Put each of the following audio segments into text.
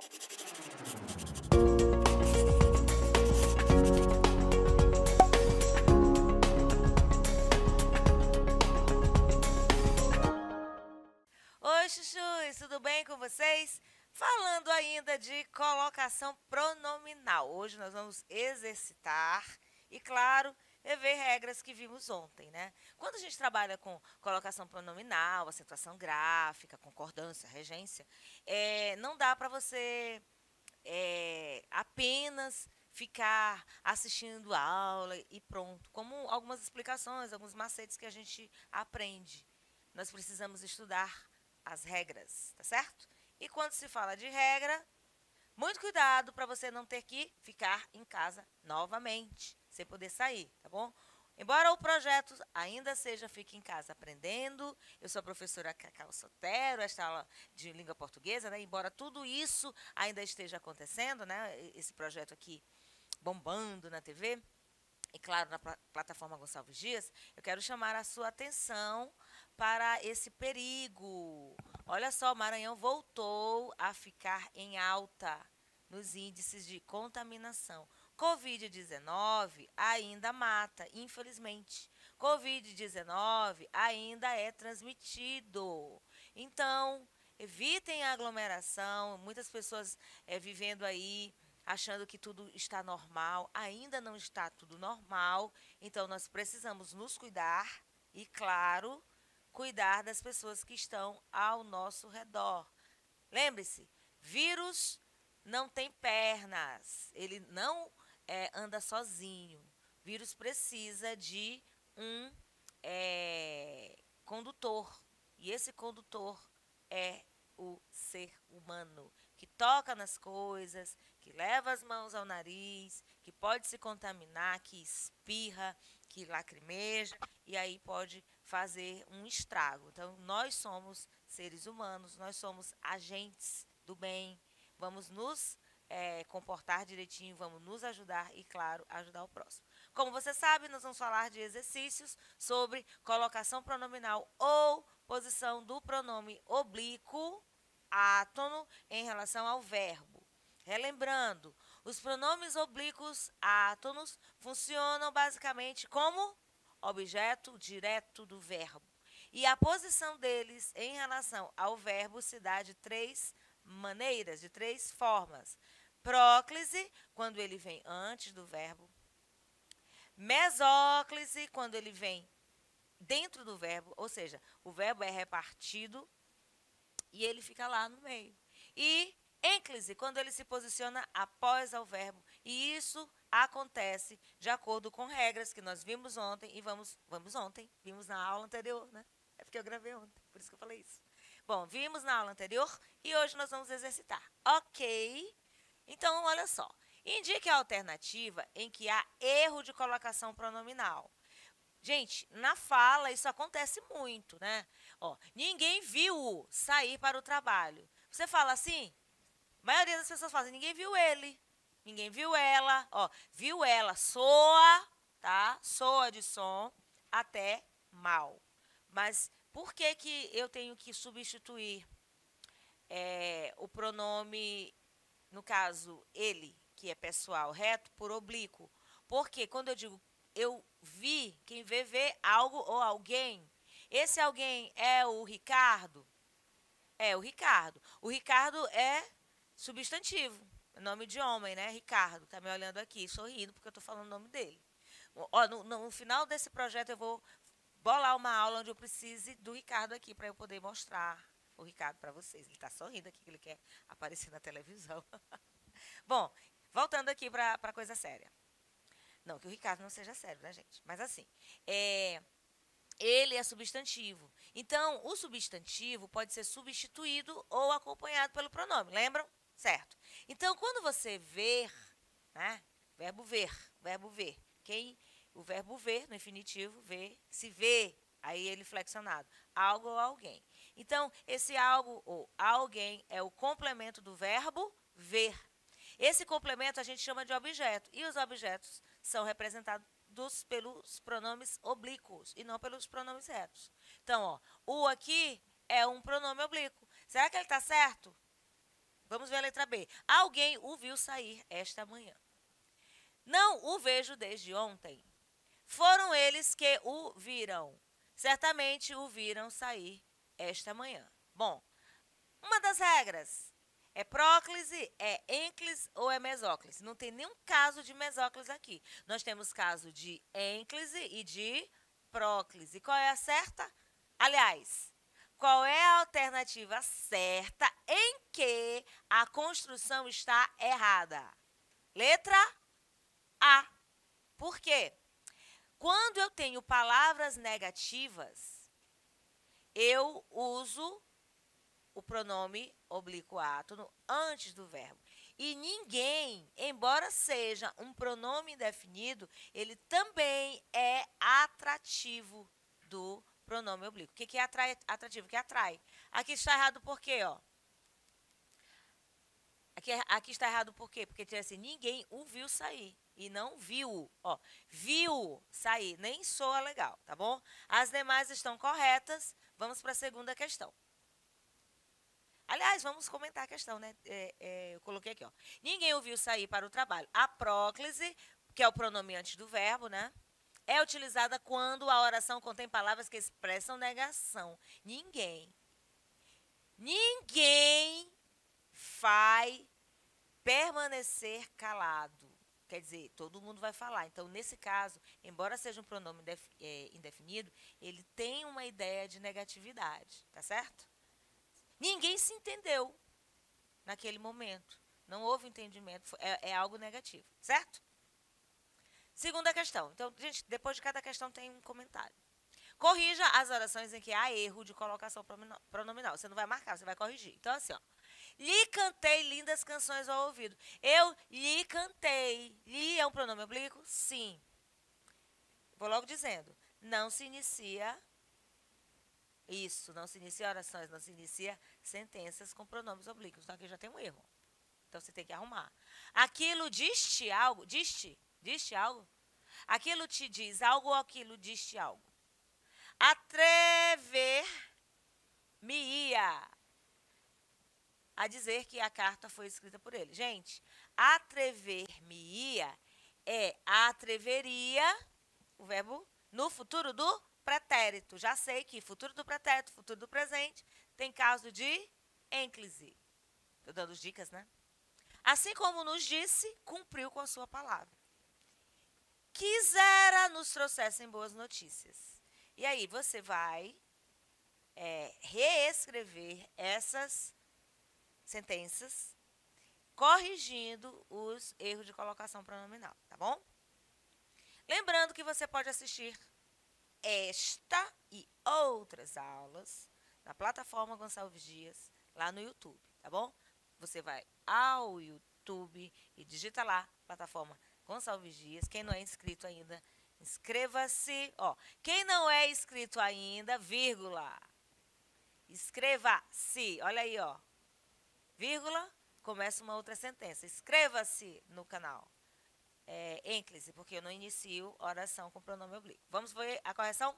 Oi, chuchus, tudo bem com vocês? Falando ainda de colocação pronominal. Hoje nós vamos exercitar e, claro, rever regras que vimos ontem, né? Quando a gente trabalha com colocação pronominal, acentuação gráfica, concordância, regência, não dá para você apenas ficar assistindo a aula e pronto. Como algumas explicações, alguns macetes que a gente aprende. Nós precisamos estudar as regras, tá certo? E quando se fala de regra, muito cuidado para você não ter que ficar em casa novamente, sem poder sair, tá bom? Embora o projeto ainda seja Fique em Casa Aprendendo, eu sou a professora Cacau Sotero, esta aula de língua portuguesa, né? Embora tudo isso ainda esteja acontecendo, né? Esse projeto aqui bombando na TV, e claro, na plataforma Gonçalves Dias, eu quero chamar a sua atenção para esse perigo. Olha só, o Maranhão voltou a ficar em alta nos índices de contaminação. Covid-19 ainda mata, infelizmente. Covid-19 ainda é transmitido. Então, evitem a aglomeração. Muitas pessoas vivendo aí achando que tudo está normal. Ainda não está tudo normal. Então, nós precisamos nos cuidar e, claro, cuidar das pessoas que estão ao nosso redor. Lembre-se, vírus não tem pernas, ele não anda sozinho. Vírus precisa de um condutor, e esse condutor é o ser humano, que toca nas coisas, que leva as mãos ao nariz, que pode se contaminar, que espirra, que lacrimeja, e aí pode fazer um estrago. Então, nós somos seres humanos, nós somos agentes do bem, vamos nos comportar direitinho, vamos nos ajudar e, claro, ajudar o próximo. Como você sabe, nós vamos falar de exercícios sobre colocação pronominal ou posição do pronome oblíquo átono em relação ao verbo. Relembrando, os pronomes oblíquos átonos funcionam basicamente como objeto direto do verbo. E a posição deles em relação ao verbo se dá de três maneiras, de três formas. Próclise, quando ele vem antes do verbo. Mesóclise, quando ele vem dentro do verbo, ou seja, o verbo é repartido e ele fica lá no meio. E ênclise, quando ele se posiciona após ao verbo. E isso acontece de acordo com regras que nós vimos ontem e vimos na aula anterior, né? É porque eu gravei ontem, por isso que eu falei isso. Bom, vimos na aula anterior e hoje nós vamos exercitar. Ok? Então, olha só. Indique a alternativa em que há erro de colocação pronominal. Gente, na fala isso acontece muito, né? Ó, ninguém viu sair para o trabalho. Você fala assim? A maioria das pessoas fala assim, ninguém viu ele, ninguém viu ela. Ó, viu ela, soa, tá? Soa de som até mal. Mas por que que eu tenho que substituir o pronome, no caso, ele, que é pessoal, reto, por oblíquo? Porque quando eu digo eu vi, quem vê algo ou alguém. Esse alguém é o Ricardo? É o Ricardo. O Ricardo é substantivo, nome de homem, né? Ricardo, tá me olhando aqui, sorrindo, porque eu estou falando o nome dele. Ó, no final desse projeto eu vou bolar uma aula onde eu precise do Ricardo aqui para eu poder mostrar o Ricardo para vocês. Ele está sorrindo aqui, que ele quer aparecer na televisão. Bom, voltando aqui para a coisa séria. Não que o Ricardo não seja sério, né, gente? Mas assim, ele é substantivo. Então, o substantivo pode ser substituído ou acompanhado pelo pronome, lembram? Certo. Então, quando você ver, né? Verbo ver. O verbo ver, no infinitivo, ver, se vê, aí ele flexionado. Algo ou alguém. Então, esse algo ou alguém é o complemento do verbo ver. Esse complemento a gente chama de objeto. E os objetos são representados pelos pronomes oblíquos e não pelos pronomes retos. Então, ó, o aqui é um pronome oblíquo. Será que ele está certo? Vamos ver a letra B. Alguém o viu sair esta manhã. Não o vejo desde ontem. Foram eles que o viram. Certamente o viram sair esta manhã. Bom, uma das regras é próclise, é ênclise ou é mesóclise. Não tem nenhum caso de mesóclise aqui. Nós temos caso de ênclise e de próclise. Qual é a certa? Aliás, qual é a alternativa certa em que a construção está errada? Letra A. Por quê? Quando eu tenho palavras negativas, eu uso o pronome oblíquo átono antes do verbo. E ninguém, embora seja um pronome indefinido, ele também é atrativo do pronome oblíquo. O que é atrativo? Que atrai. Aqui está errado por quê? Ó? Aqui está errado por quê? Porque assim, ninguém o viu sair. E não viu. Ó, viu sair. Nem soa legal, tá bom? As demais estão corretas. Vamos para a segunda questão. Aliás, vamos comentar a questão, né? Eu coloquei aqui, ó. Ninguém o viu sair para o trabalho. A próclise, que é o pronome antes do verbo, né? É utilizada quando a oração contém palavras que expressam negação. Ninguém vai permanecer calado. Quer dizer, todo mundo vai falar. Então, nesse caso, embora seja um pronome indefinido, ele tem uma ideia de negatividade, tá certo? Ninguém se entendeu naquele momento. Não houve entendimento, é algo negativo, certo? Segunda questão. Então, gente, depois de cada questão tem um comentário. Corrija as orações em que há erro de colocação pronominal. Você não vai marcar, você vai corrigir. Então, assim, ó. Lhe cantei lindas canções ao ouvido. Eu lhe cantei. Lhe é um pronome oblíquo? Sim. Vou logo dizendo. Não se inicia isso, não se inicia orações, não se inicia sentenças com pronomes oblíquos. Então, aqui já tem um erro. Então, você tem que arrumar. Aquilo diz-te algo? Diz-te algo? Aquilo te diz algo ou aquilo diz-te algo? Atrever-me-ia a dizer que a carta foi escrita por ele. Gente, atrever-me-ia é atreveria, o verbo no futuro do pretérito. Já sei que futuro do pretérito, futuro do presente, tem caso de ênclise. Estou dando dicas, né? Assim como nos disse, cumpriu com a sua palavra. Quisera nos trouxessem boas notícias. E aí você vai reescrever essas sentenças, corrigindo os erros de colocação pronominal, tá bom? Lembrando que você pode assistir esta e outras aulas na plataforma Gonçalves Dias, lá no YouTube, tá bom? Você vai ao YouTube e digita lá, plataforma Gonçalves Dias. Quem não é inscrito ainda, inscreva-se. Ó, quem não é inscrito ainda, vírgula, inscreva-se. Olha aí, ó, vírgula, começa uma outra sentença. Inscreva-se no canal. Ênclise, porque eu não inicio oração com pronome oblíquo. Vamos ver a correção?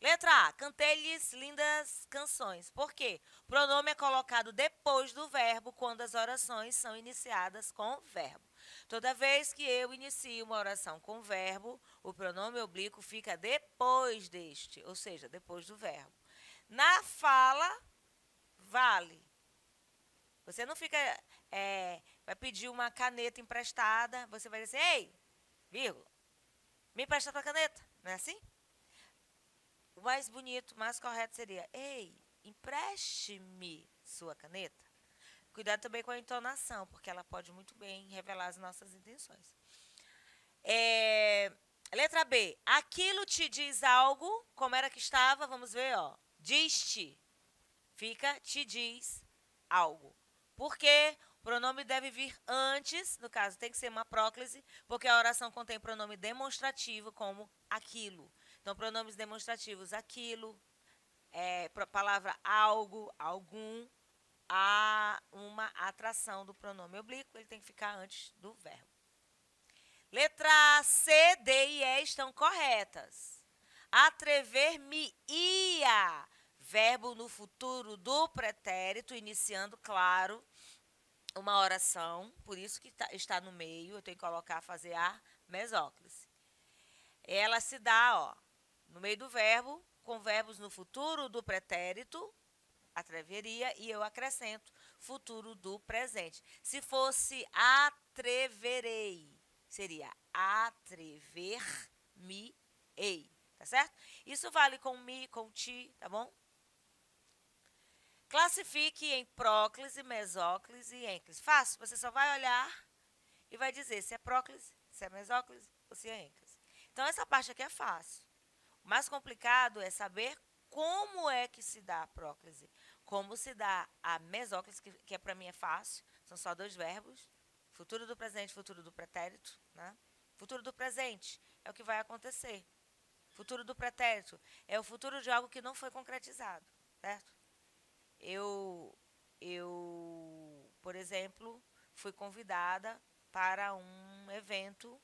Letra A. Cantei-lhes lindas canções. Por quê? O pronome é colocado depois do verbo quando as orações são iniciadas com verbo. Toda vez que eu inicio uma oração com verbo, o pronome oblíquo fica depois deste, ou seja, depois do verbo. Na fala, vale. Você não fica, vai pedir uma caneta emprestada, você vai dizer, ei, vírgula, me empresta tua caneta, não é assim? O mais bonito, mais correto seria, ei, empreste-me sua caneta. Cuidado também com a entonação, porque ela pode muito bem revelar as nossas intenções. Letra B, aquilo te diz algo, como era que estava, vamos ver, ó, diz-te, fica, te diz algo. Porque o pronome deve vir antes, no caso tem que ser uma próclise, porque a oração contém pronome demonstrativo como aquilo. Então, pronomes demonstrativos, aquilo, palavra algo, algum, há uma atração do pronome oblíquo, ele tem que ficar antes do verbo. Letra C, D e E estão corretas. Atrever-me-ia. verbo no futuro do pretérito, iniciando, claro, uma oração, por isso que está no meio, eu tenho que colocar, fazer a mesóclise. Ela se dá, ó, no meio do verbo, com verbos no futuro do pretérito, atreveria, e eu acrescento futuro do presente. Se fosse atreverei, seria atrever-me-ei, tá certo? Isso vale com me, com ti, tá bom? Classifique em próclise, mesóclise e ênclise. Fácil, você só vai olhar e vai dizer se é próclise, se é mesóclise ou se é ênclise. Então, essa parte aqui é fácil. O mais complicado é saber como é que se dá a próclise. Como se dá a mesóclise, que para mim é fácil. São só 2 verbos. Futuro do presente, futuro do pretérito. Né? Futuro do presente é o que vai acontecer. Futuro do pretérito é o futuro de algo que não foi concretizado. Certo? Eu, por exemplo, fui convidada para um evento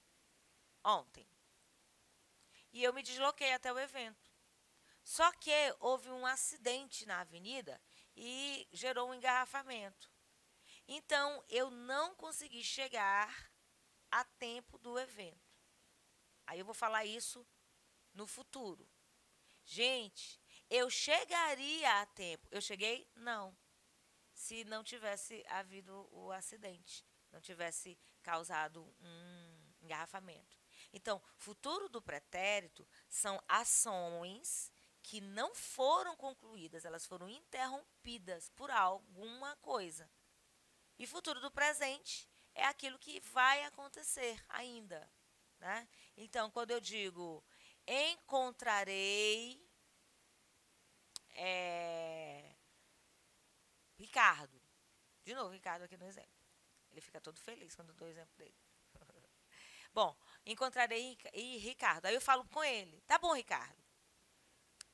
ontem. E eu me desloquei até o evento. Só que houve um acidente na avenida e gerou um engarrafamento. Então, eu não consegui chegar a tempo do evento. Aí eu vou falar isso no futuro. Gente, eu chegaria a tempo. Eu cheguei? Não. Se não tivesse havido o acidente, não tivesse causado um engarrafamento. Então, futuro do pretérito são ações que não foram concluídas, elas foram interrompidas por alguma coisa. E futuro do presente é aquilo que vai acontecer ainda. Né? Então, quando eu digo encontrarei Ricardo. De novo, Ricardo aqui no exemplo. Ele fica todo feliz quando eu dou o exemplo dele. Bom, encontrarei Ricardo. Aí eu falo com ele. Tá bom, Ricardo.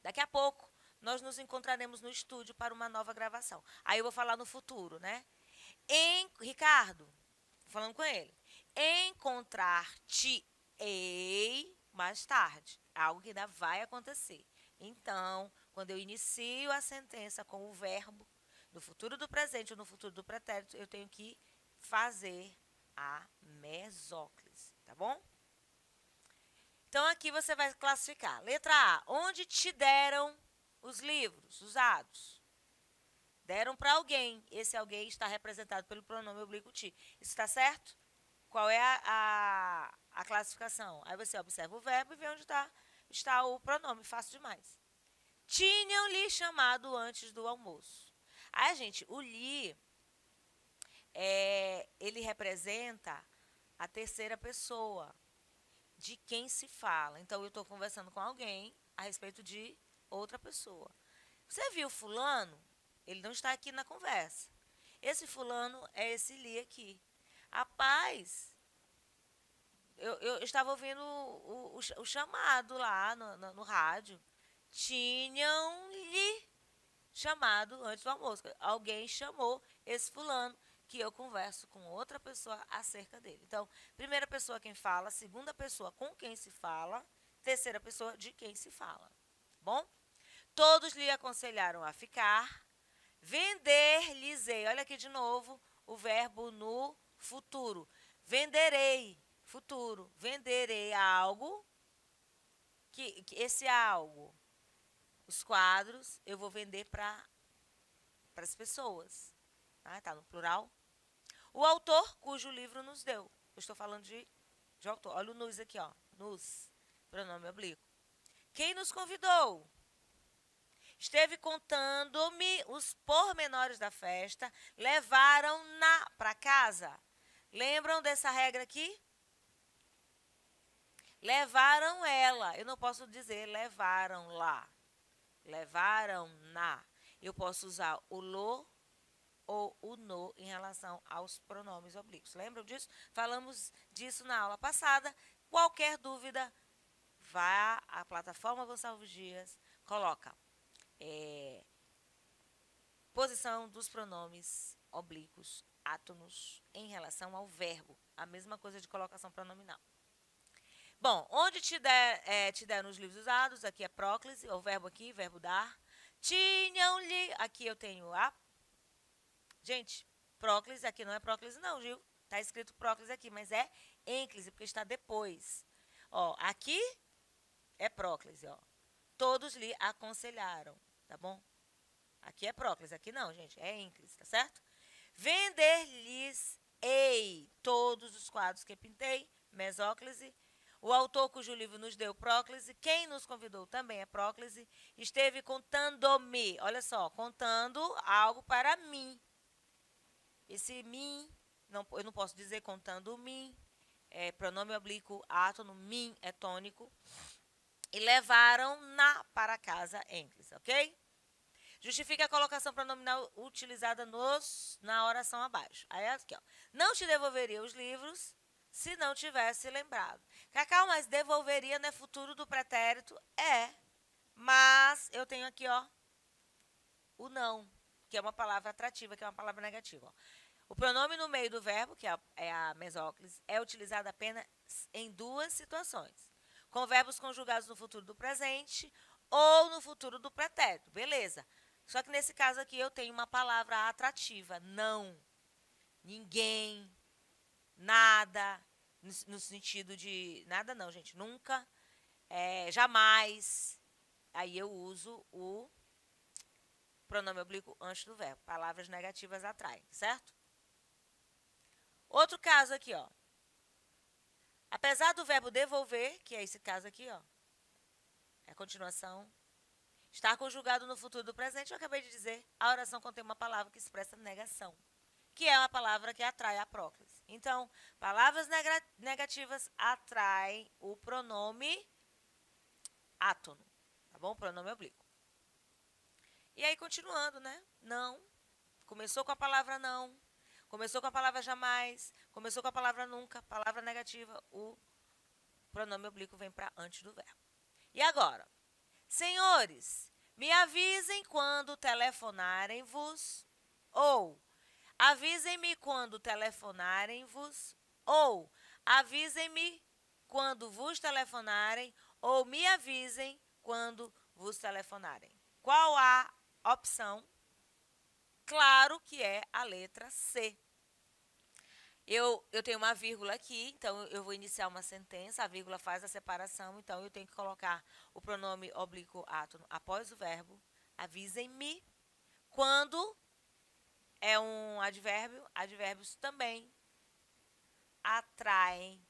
Daqui a pouco, nós nos encontraremos no estúdio para uma nova gravação. Aí eu vou falar no futuro, né? Ricardo, falando com ele. Encontrar-te-ei mais tarde. Algo que ainda vai acontecer. Então, quando eu inicio a sentença com o verbo, no futuro do presente ou no futuro do pretérito, eu tenho que fazer a mesóclise, tá bom? Então, aqui você vai classificar. Letra A, onde te deram os livros usados? Deram para alguém. Esse alguém está representado pelo pronome oblíquo ti. Isso está certo? Qual é a classificação? Aí você observa o verbo e vê onde está o pronome. Fácil demais. Tinham lhe chamado antes do almoço. Aí, gente, o li, ele representa a terceira pessoa de quem se fala. Então, eu estou conversando com alguém a respeito de outra pessoa. Você viu fulano? Ele não está aqui na conversa. Esse fulano é esse li aqui. Rapaz, eu estava ouvindo o chamado lá no rádio. Tinham-lhe chamado antes do almoço. Alguém chamou esse fulano que eu converso com outra pessoa acerca dele. Então, primeira pessoa quem fala, segunda pessoa com quem se fala, terceira pessoa de quem se fala. Bom? Todos lhe aconselharam a ficar. Vender-lhes-ei. Olha aqui de novo o verbo no futuro. Venderei, futuro. Venderei algo, que esse algo, os quadros, eu vou vender para as pessoas. Tá no plural. O autor cujo livro nos deu. Eu estou falando de autor. Olha o nos aqui, ó. Nos, pronome oblíquo. Quem nos convidou? Esteve contando-me os pormenores da festa, levaram-na para casa. Lembram dessa regra aqui? Levaram ela. Eu não posso dizer levaram lá. Levaram-na. Eu posso usar o lo ou o no em relação aos pronomes oblíquos. Lembram disso? Falamos disso na aula passada. Qualquer dúvida, vá à plataforma Gonçalves Dias, coloca posição dos pronomes oblíquos átonos em relação ao verbo. A mesma coisa de colocação pronominal. Bom, onde te deram os livros usados, aqui é próclise, o verbo aqui, verbo dar. Tinham-lhe, aqui eu tenho a, gente, próclise, aqui não é próclise não, viu? Está escrito próclise aqui, mas é ênclise, porque está depois. Ó, aqui é próclise, ó. Todos lhe aconselharam, tá bom? Aqui é próclise, aqui não, gente, é ênclise, tá certo? Vender-lhes-ei todos os quadros que pintei, mesóclise. O autor cujo livro nos deu próclise, quem nos convidou também é próclise, esteve contando-me, olha só, contando algo para mim. Esse mim, não, eu não posso dizer contando mim, é pronome oblíquo átono, mim é tônico, e levaram-na para casa ênclise, ok? Justifique a colocação pronominal utilizada na oração abaixo. Aí aqui, ó. Não te devolveria os livros se não tivesse lembrado. Cacau, mas devolveria não é futuro do pretérito? É. Mas eu tenho aqui, ó, o não, que é uma palavra atrativa, que é uma palavra negativa. Ó. O pronome no meio do verbo, que é a mesóclise, é utilizado apenas em duas situações. Com verbos conjugados no futuro do presente ou no futuro do pretérito. Beleza. Só que nesse caso aqui eu tenho uma palavra atrativa. Não, ninguém, nada, no sentido de... Nada não, gente. Nunca, jamais. Aí eu uso o pronome oblíquo antes do verbo. Palavras negativas atraem, certo? Outro caso aqui, ó. Apesar do verbo devolver, que é esse caso aqui, ó. É a continuação. Estar conjugado no futuro do presente, eu acabei de dizer, a oração contém uma palavra que expressa negação, que é uma palavra que atrai a próclise. Então, palavras negativas atraem o pronome átono, tá bom? Pronome oblíquo. E aí, continuando, né? Não. Começou com a palavra não, começou com a palavra jamais, começou com a palavra nunca, palavra negativa, o pronome oblíquo vem para antes do verbo. E agora? Senhores, me avisem quando telefonarem-vos, ou avisem-me quando telefonarem-vos, ou avisem-me quando vos telefonarem, ou me avisem quando vos telefonarem. Qual a opção? Claro que é a letra C. Eu tenho uma vírgula aqui, então eu vou iniciar uma sentença, a vírgula faz a separação, então eu tenho que colocar o pronome oblíquo átono após o verbo. Avisem-me. Quando é um advérbio, advérbios também atraem.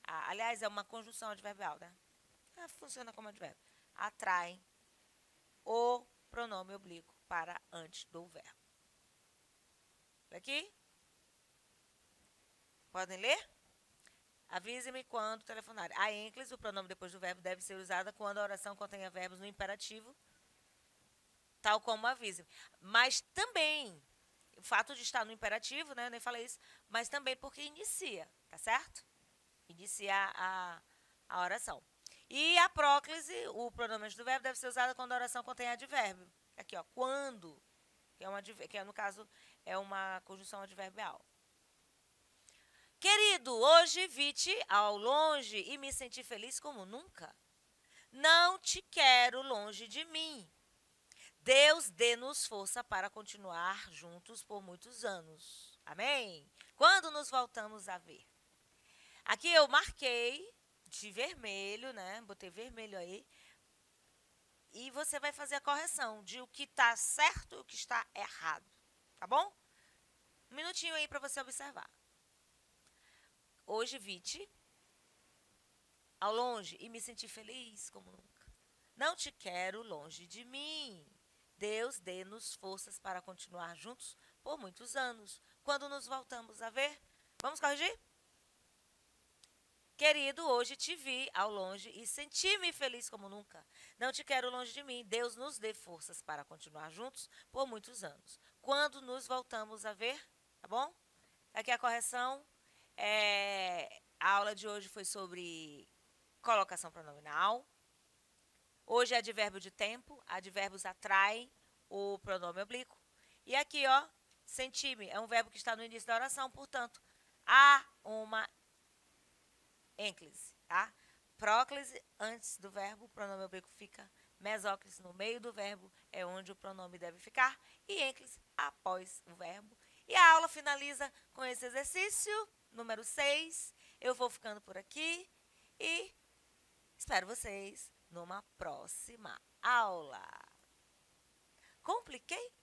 Aliás, é uma conjunção adverbial, né? Funciona como advérbio. Atraem o pronome oblíquo para antes do verbo. Aqui? Podem ler? Avise-me quando telefonarem. A ênclise, o pronome depois do verbo, deve ser usada quando a oração contenha verbos no imperativo, tal como avise-me. Mas também, o fato de estar no imperativo, né, eu nem falei isso, mas também porque inicia, tá certo? Inicia a oração. E a próclise, o pronome antes do verbo, deve ser usada quando a oração contém advérbio. Aqui, ó, quando, que no caso é uma conjunção adverbial. Querido, hoje vi-te ao longe e me senti feliz como nunca. Não te quero longe de mim. Deus dê-nos força para continuar juntos por muitos anos. Amém? Quando nos voltamos a ver? Aqui eu marquei de vermelho, né? Botei vermelho aí. E você vai fazer a correção de o que está certo e o que está errado. Tá bom? Um minutinho aí para você observar. Hoje vi-te ao longe e me senti feliz como nunca. Não te quero longe de mim. Deus dê-nos forças para continuar juntos por muitos anos. Quando nos voltamos a ver, vamos corrigir? Querido, hoje te vi ao longe e senti-me feliz como nunca. Não te quero longe de mim. Deus nos dê forças para continuar juntos por muitos anos. Quando nos voltamos a ver, tá bom? Aqui a correção. A aula de hoje foi sobre colocação pronominal. Hoje é advérbio de tempo. Advérbios atraem o pronome oblíquo. E aqui, ó, senti-me é um verbo que está no início da oração, portanto, há uma ênclise, tá? Próclise, antes do verbo, o pronome oblíquo fica mesóclise no meio do verbo é onde o pronome deve ficar e ênclise após o verbo. E a aula finaliza com esse exercício, número 6. Eu vou ficando por aqui e espero vocês numa próxima aula. Compliquei?